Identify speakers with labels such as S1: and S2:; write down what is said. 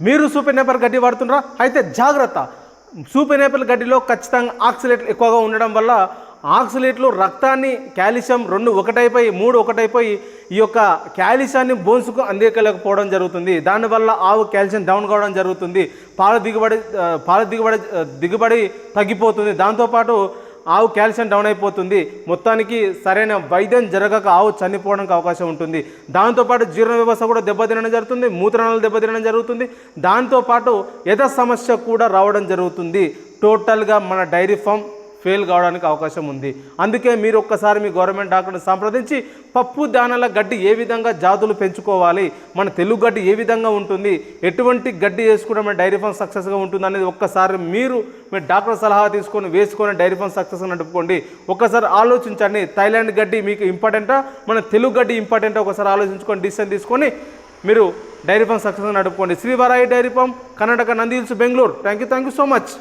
S1: మీరు super Napier గడ్డి వాడుతున్నారా? అయితే జాగ్రత్త. సూపర్ నేపర్ గడ్డిలో ఖచ్చితంగా ఆక్సిలేట్లు ఎక్కువగా ఉండడం వల్ల ఆక్సిలేట్లు రక్తాన్ని కాల్షియం 2 ఒకటైపోయి 3 ఒకటైపోయి ఈ యొక్క కాల్షియాన్ని బోన్స్కు అందించలేకపోవడం జరుగుతుంది. దానివల్ల ఆవు కాల్షియం డౌన్ కావడం జరుగుతుంది. పాల దిగుబడి తగ్గిపోతుంది. దాంతోపాటు ఆవు కాల్షియం డౌన్ అయిపోతుంది. మొత్తానికి సరైన వైద్యం జరగక ఆవు చనిపోవడానికి అవకాశం ఉంటుంది. దాంతోపాటు జీర్ణ వ్యవస్థ కూడా దెబ్బతినడం జరుగుతుంది. మూత్రనాళాలు దెబ్బతినడం జరుగుతుంది. దాంతోపాటు ఎద సమస్య కూడా రావడం జరుగుతుంది. టోటల్గా మన డైరీ ఫామ్ ఫెయిల్ కావడానికి అవకాశం ఉంది. అందుకే మీరు ఒక్కసారి మీ గవర్నమెంట్ డాక్టర్ని సంప్రదించి పప్పు దానాల గడ్డి ఏ విధంగా జాతులు పెంచుకోవాలి, మన తెలుగు గడ్డి ఏ విధంగా ఉంటుంది, ఎటువంటి గడ్డి వేసుకుంటే మన డైరీ ఫామ్ సక్సెస్గా ఉంటుంది అనేది ఒక్కసారి మీరు మీ డాక్టర్ సలహా వేసుకొని డైరీ ఫామ్ సక్సెస్గా నడుపుకోండి. ఒక్కసారి ఆలోచించండి. థాయిలాండ్ గడ్డి మీకు ఇంపార్టెంటా, మన తెలుగు గడ్డి ఇంపార్టెంటా ఒకసారి ఆలోచించుకొని డిసిషన్ తీసుకొని మీరు డైరీ ఫామ్ సక్సెస్గా నడుపుకోండి. Shri Varayi dairy farm, Karnataka, Nandi hills, Bengaluru. Thank you so much.